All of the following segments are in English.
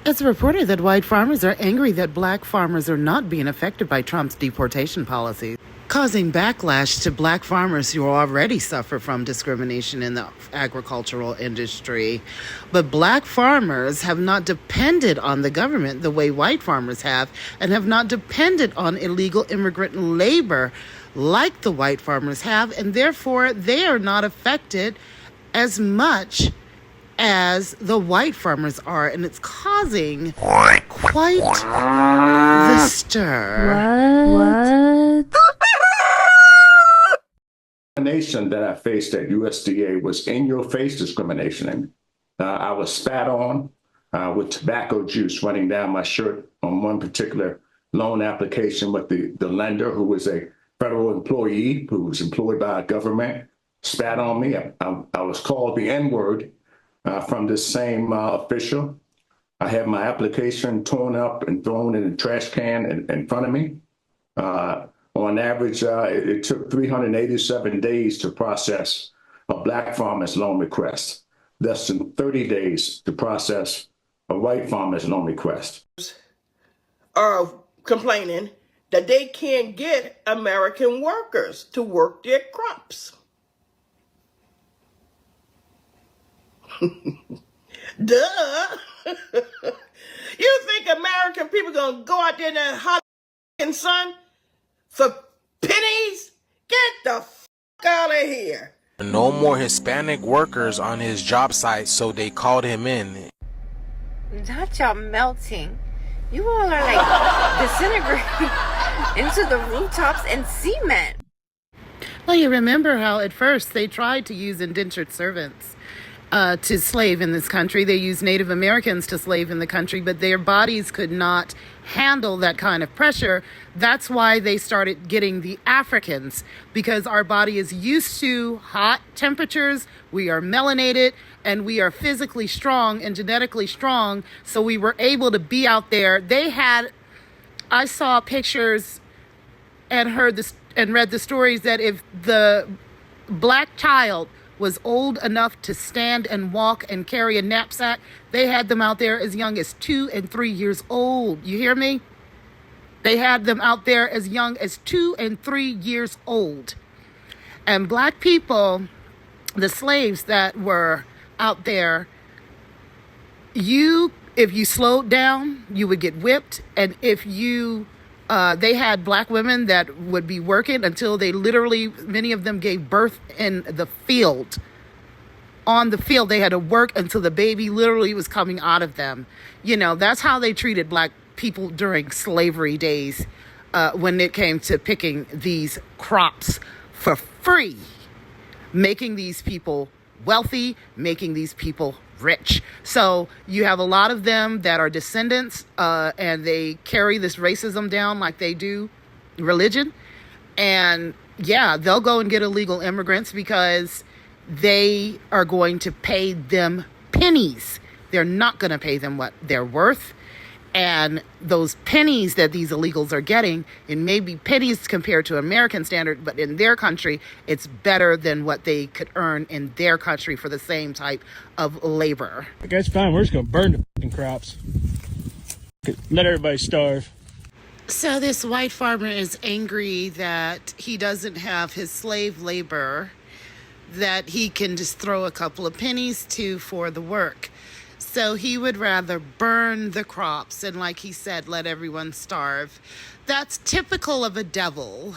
It's reported that white farmers are angry that black farmers are not being affected by Trump's deportation policies, causing backlash to black farmers who already suffer from discrimination in the agricultural industry. But black farmers have not depended on the government the way white farmers have, and have not depended on illegal immigrant labor like the white farmers have, and therefore they are not affected as much as the white farmers are, and it's causing quite the stir. What? Discrimination that I faced at USDA was in-your-face discrimination. I was spat on with tobacco juice running down my shirt on one particular loan application with the lender, who was a federal employee who was employed by a government, spat on me. I was called the N-word from this same official. I had my application torn up and thrown in a trash can in front of me. On average, it took 387 days to process a black farmer's loan request, less than 30 days to process a white farmer's loan request. Are complaining that they can't get American workers to work their crops. Duh. You think American people gonna go out there in that hot sun for pennies? Get the f*** out of here. No more Hispanic workers on his job site, so they called him in. Not y'all melting. You all are like disintegrating into the rooftops and cement. Well, you remember how at first they tried to use indentured servants to slave in this country. They used Native Americans to slave in the country, but their bodies could not handle that kind of pressure. That's why they started getting the Africans, because our body is used to hot temperatures. We are melanated and we are physically strong and genetically strong. So we were able to be out there. I saw pictures and heard this and read the stories that if the black child was old enough to stand and walk and carry a knapsack, they had them out there as young as 2 and 3 years old. You hear me? They had them out there as young as 2 and 3 years old. And black people, the slaves that were out there, if you slowed down, you would get whipped. And if you they had black women that would be working until they literally, many of them gave birth in the field. On the field, they had to work until the baby literally was coming out of them. You know, that's how they treated black people during slavery days, when it came to picking these crops for free, making these people wealthy, making these people rich. So you have a lot of them that are descendants, and they carry this racism down like they do religion. And yeah, they'll go and get illegal immigrants because they are going to pay them pennies. They're not going to pay them what they're worth. And those pennies that these illegals are getting, it may be pennies compared to American standard, but in their country, it's better than what they could earn in their country for the same type of labor. That's fine. We're just going to burn the fucking crops. Let everybody starve. So this white farmer is angry that he doesn't have his slave labor that he can just throw a couple of pennies to for the work. So he would rather burn the crops and, like he said, let everyone starve. That's typical of a devil.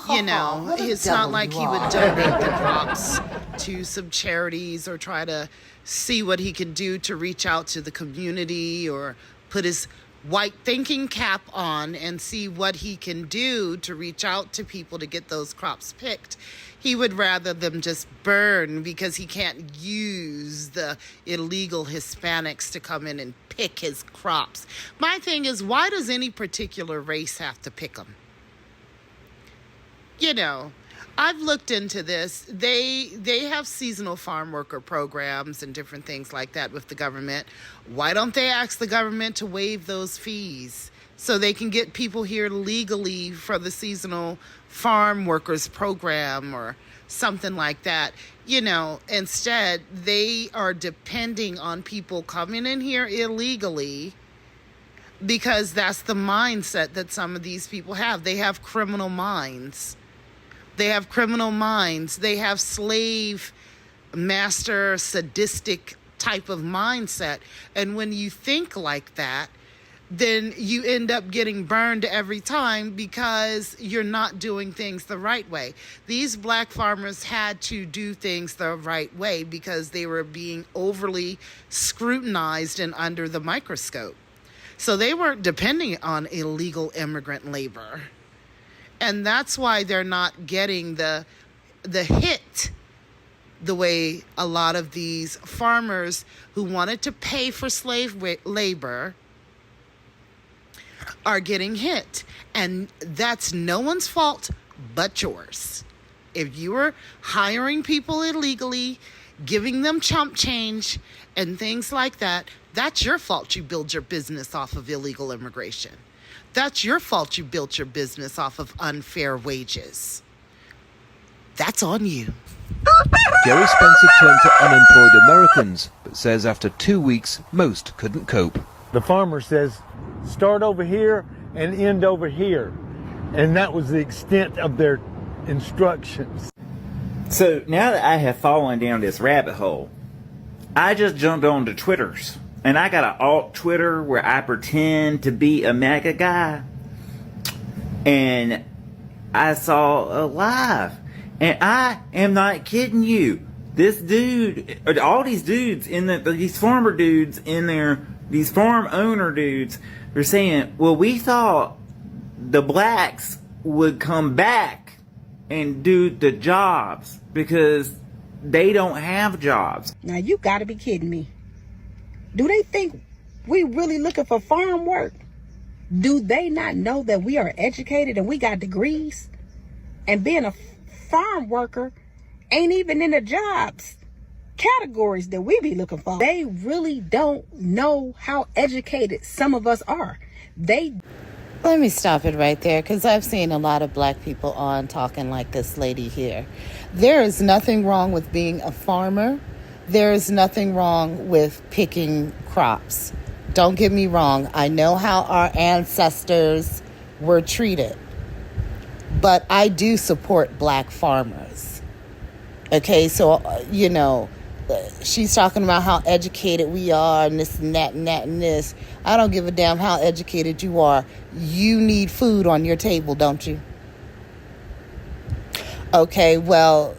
You know, it's not like he would donate the crops to some charities or try to see what he can do to reach out to the community, or put his white thinking cap on and see what he can do to reach out to people to get those crops picked. He would rather them just burn because he can't use the illegal Hispanics to come in and pick his crops. My thing is, why does any particular race have to pick them? You know, I've looked into this. They have seasonal farm worker programs and different things like that with the government. Why don't they ask the government to waive those fees so they can get people here legally for the seasonal farm workers program or something like that? Instead, they are depending on people coming in here illegally because that's the mindset that some of these people have. They have criminal minds. They have criminal minds. They have slave master sadistic type of mindset. And when you think like that, then you end up getting burned every time because you're not doing things the right way. These black farmers had to do things the right way because they were being overly scrutinized and under the microscope. So they weren't depending on illegal immigrant labor. And that's why they're not getting the hit the way a lot of these farmers who wanted to pay for slave labor are getting hit. And that's no one's fault but yours. If you were hiring people illegally, giving them chump change and things like that, that's your fault you build your business off of illegal immigration. That's your fault you built your business off of unfair wages. That's on you. Jerry Spencer turned to unemployed Americans, but says after 2 weeks, most couldn't cope. The farmer says, start over here and end over here. And that was the extent of their instructions. So now that I have fallen down this rabbit hole, I just jumped onto Twitter's. And I got an alt Twitter where I pretend to be a MAGA guy. And I saw a live. And I am not kidding you. This dude, all these dudes these farmer dudes in there, these farm owner dudes, they're saying, well, we thought the blacks would come back and do the jobs because they don't have jobs. Now you gotta be kidding me. Do they think we really looking for farm work? Do they not know that we are educated and we got degrees? And being a farm worker ain't even in the jobs categories that we be looking for. They really don't know how educated some of us are. Let me stop it right there, because I've seen a lot of black people on talking like this lady here. There is nothing wrong with being a farmer. There is nothing wrong with picking crops. Don't get me wrong. I know how our ancestors were treated. But I do support black farmers. Okay, so, she's talking about how educated we are and this and that and that and this. I don't give a damn how educated you are. You need food on your table, don't you? Okay, well,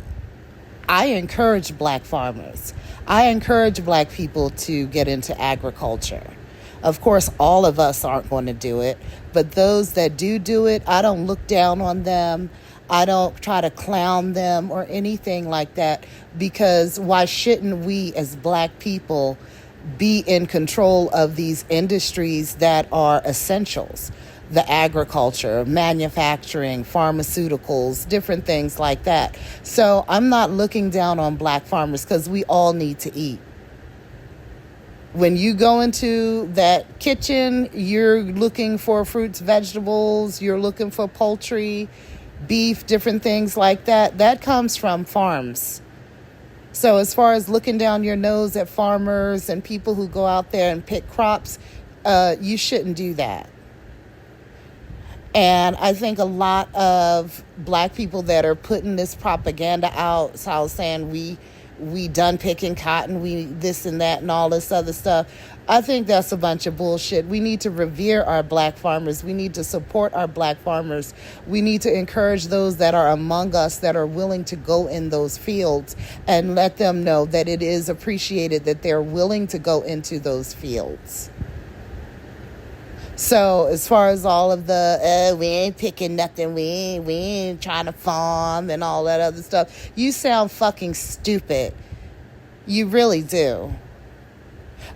I encourage black farmers. I encourage black people to get into agriculture. Of course, all of us aren't going to do it, but those that do it, I don't look down on them. I don't try to clown them or anything like that, because why shouldn't we as black people be in control of these industries that are essentials? The agriculture, manufacturing, pharmaceuticals, different things like that. So I'm not looking down on black farmers because we all need to eat. When you go into that kitchen, you're looking for fruits, vegetables, you're looking for poultry, beef, different things like that. That comes from farms. So as far as looking down your nose at farmers and people who go out there and pick crops, you shouldn't do that. And I think a lot of black people that are putting this propaganda out, so I was saying we done picking cotton, we this and that and all this other stuff. I think that's a bunch of bullshit. We need to revere our black farmers. We need to support our black farmers. We need to encourage those that are among us that are willing to go in those fields and let them know that it is appreciated that they're willing to go into those fields. So as far as all of the, we ain't picking nothing, we ain't trying to farm and all that other stuff, you sound fucking stupid. You really do.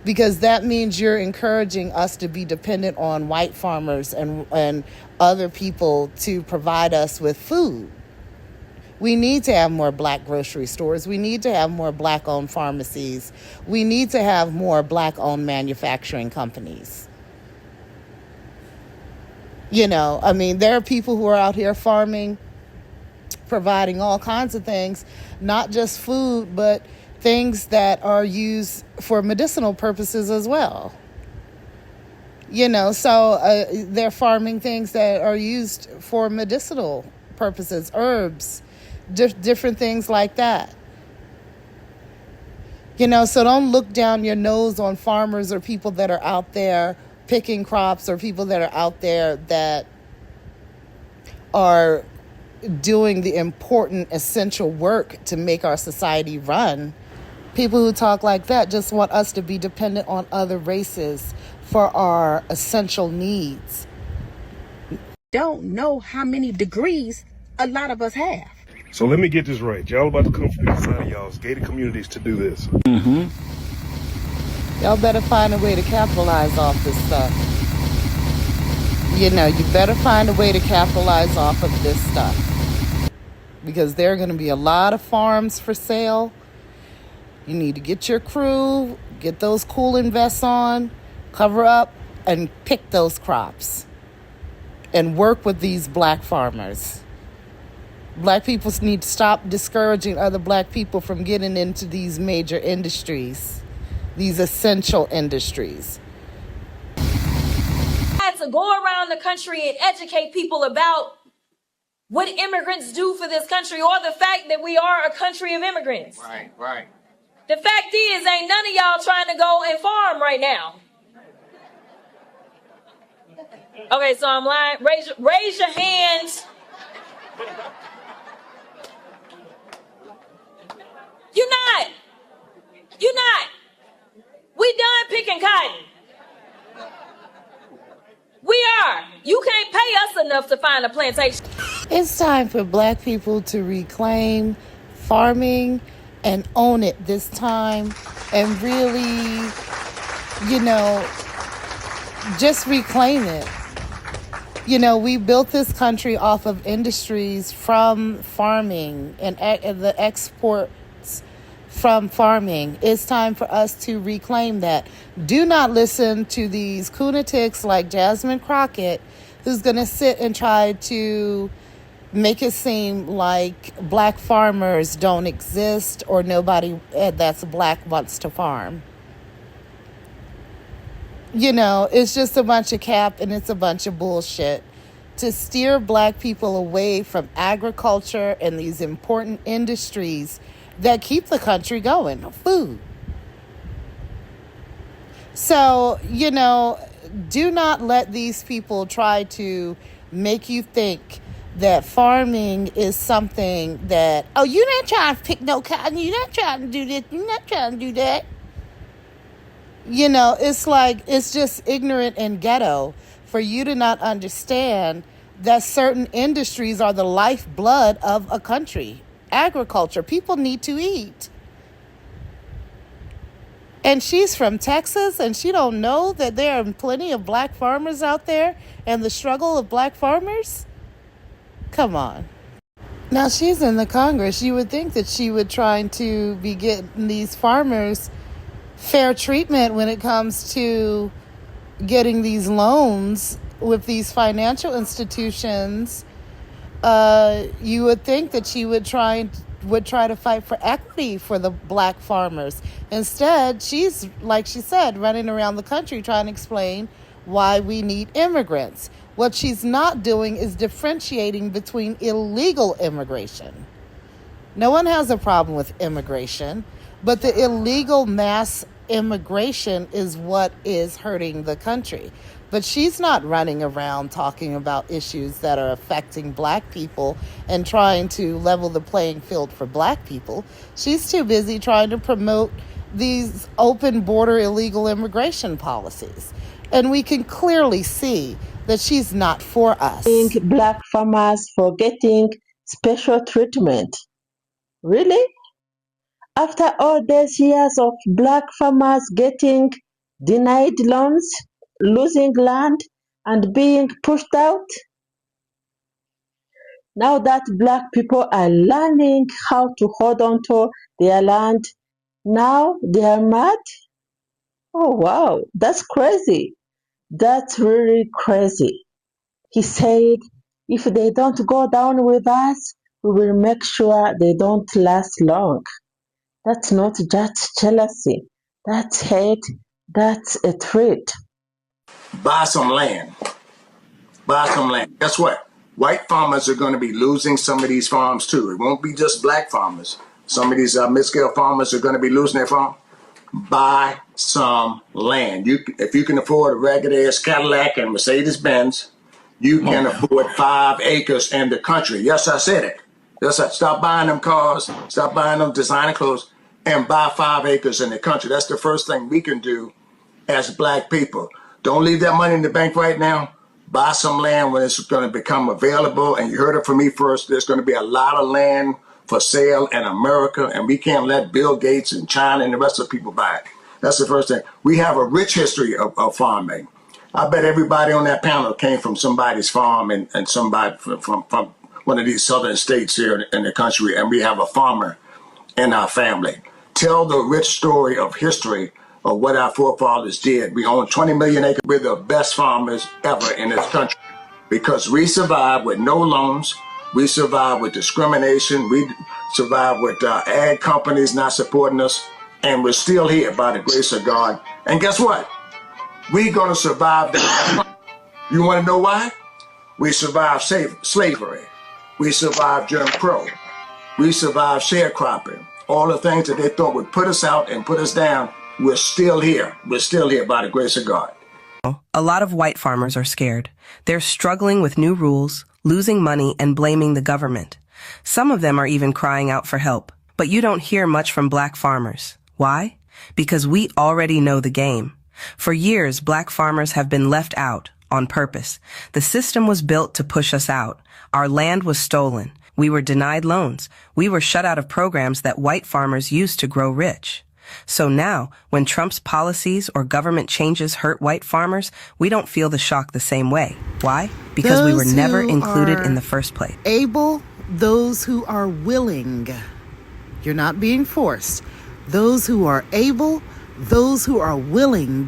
Because that means you're encouraging us to be dependent on white farmers and other people to provide us with food. We need to have more black grocery stores. We need to have more black-owned pharmacies. We need to have more black-owned manufacturing companies. There are people who are out here farming providing all kinds of things, not just food, but things that are used for medicinal purposes as well. So they're farming things that are used for medicinal purposes, herbs, different things like that. So don't look down your nose on farmers or people that are out there picking crops or people that are out there that are doing the important, essential work to make our society run. People who talk like that just want us to be dependent on other races for our essential needs. Don't know how many degrees a lot of us have. So let me get this right. Y'all about to come from inside of y'all's gated communities to do this. Mm-hmm. Y'all better find a way to capitalize off this stuff. You better find a way to capitalize off of this stuff. Because there are going to be a lot of farms for sale. You need to get your crew, get those cooling vests on, cover up, and pick those crops. And work with these black farmers. Black people need to stop discouraging other black people from getting into these major industries, these essential industries. Had to go around the country and educate people about what immigrants do for this country, or the fact that we are a country of immigrants. Right. The fact is, ain't none of y'all trying to go and farm right now. Okay, so I'm lying. Raise your hands. You're not. We done picking cotton. We are. You can't pay us enough to find a plantation. It's time for black people to reclaim farming and own it this time, and really, just reclaim it. We built this country off of industries from farming and the exports from farming. It's time for us to reclaim that. Do not listen to these lunatics like Jasmine Crockett, who's going to sit and try to make it seem like black farmers don't exist or nobody that's black wants to farm. It's just a bunch of cap and it's a bunch of bullshit to steer black people away from agriculture and these important industries that keep the country going, food. So, do not let these people try to make you think that farming is something that, you're not trying to pick no cotton, you're not trying to do this, you're not trying to do that. It's like, it's just ignorant and ghetto for you to not understand that certain industries are the lifeblood of a country. Agriculture. People need to eat. And she's from Texas and she don't know that there are plenty of black farmers out there and the struggle of black farmers? Come on. Now she's in the Congress. You would think that she would try to be getting these farmers fair treatment when it comes to getting these loans with these financial institutions. You would think that she would try to fight for equity for the black farmers. Instead, she's, like she said, running around the country trying to explain why we need immigrants. What she's not doing is differentiating between illegal immigration. No one has a problem with immigration, but the illegal mass immigration is what is hurting the country. But she's not running around talking about issues that are affecting black people and trying to level the playing field for black people. She's too busy trying to promote these open border illegal immigration policies. And we can clearly see that she's not for us. Black farmers for getting special treatment. Really? After all these years of black farmers getting denied loans, losing land, and being pushed out, now that black people are learning how to hold on to their land, now they are mad? Oh wow, that's crazy. That's really crazy. He said, if they don't go down with us, we will make sure they don't last long. That's not just jealousy. That's hate. That's a threat. Buy some land. Buy some land. Guess what? White farmers are going to be losing some of these farms too. It won't be just black farmers. Some of these mid-scale farmers are going to be losing their farm. Buy some land. If you can afford a ragged-ass Cadillac and Mercedes-Benz, you can afford 5 acres in the country. Yes, I said it. Yes, stop buying them cars. Stop buying them designer clothes and buy 5 acres in the country. That's the first thing we can do as black people. Don't leave that money in the bank right now. Buy some land when it's going to become available. And you heard it from me first. There's going to be a lot of land for sale in America, and we can't let Bill Gates and China and the rest of the people buy it. That's the first thing. We have a rich history of farming. I bet everybody on that panel came from somebody's farm and somebody from one of these southern states here in the country, and we have a farmer in our family. Tell the rich story of history of what our forefathers did. We own 20 million acres. We're the best farmers ever in this country because we survived with no loans. We survived with discrimination. We survived with ag companies not supporting us. And we're still here by the grace of God. And guess what? We're going to survive that. You want to know why? We survived slavery. We survived Jim Crow. We survived sharecropping. All the things that they thought would put us out and put us down, we're still here. We're still here by the grace of God. A lot of white farmers are scared. They're struggling with new rules, losing money, and blaming the government. Some of them are even crying out for help. But you don't hear much from black farmers. Why? Because we already know the game. For years, black farmers have been left out on purpose. The system was built to push us out. Our land was stolen. We were denied loans. We were shut out of programs that white farmers used to grow rich. So now, when Trump's policies or government changes hurt white farmers, we don't feel the shock the same way. Why? Because we were never included in the first place. Able, those who are willing. You're not being forced. Those who are able, those who are willing,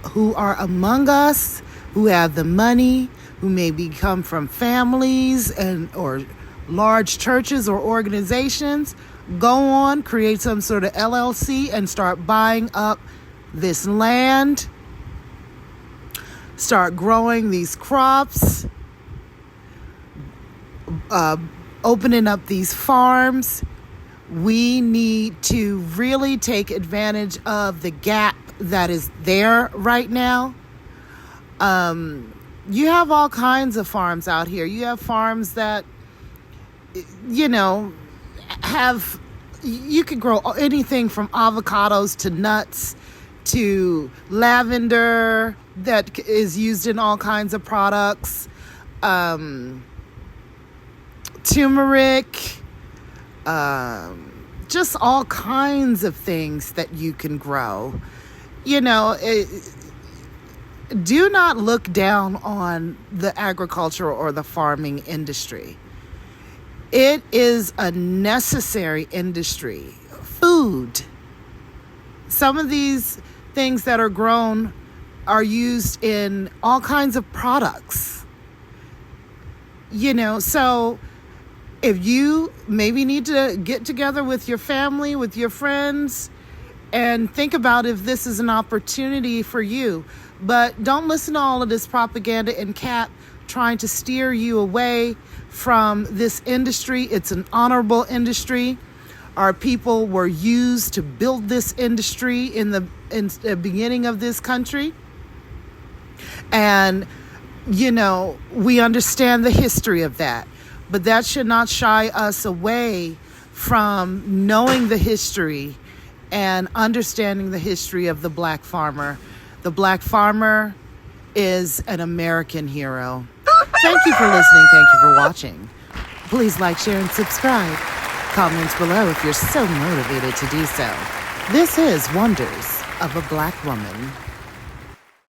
who are among us, who have the money, who maybe come from families or large churches or organizations, go on, create some sort of LLC and start buying up this land, start growing these crops, opening up these farms. We need to really take advantage of the gap that is there right now. You have all kinds of farms out here. You have farms that, you can grow anything from avocados to nuts to lavender that is used in all kinds of products, turmeric, just all kinds of things that you can grow. Do not look down on the agriculture or the farming industry. It is a necessary industry. Food. Some of these things that are grown are used in all kinds of products. So if you maybe need to get together with your family, with your friends, and think about if this is an opportunity for you. But don't listen to all of this propaganda and cap trying to steer you away from this industry. It's an honorable industry. Our people were used to build this industry in the beginning of this country. And, we understand the history of that. But that should not shy us away from knowing the history and understanding the history of the black farmer. The black farmer is an American hero. Thank you for listening. Thank you for watching. Please like, share, and subscribe. Comments below if you're so motivated to do so. This is Wonders of a Black Woman.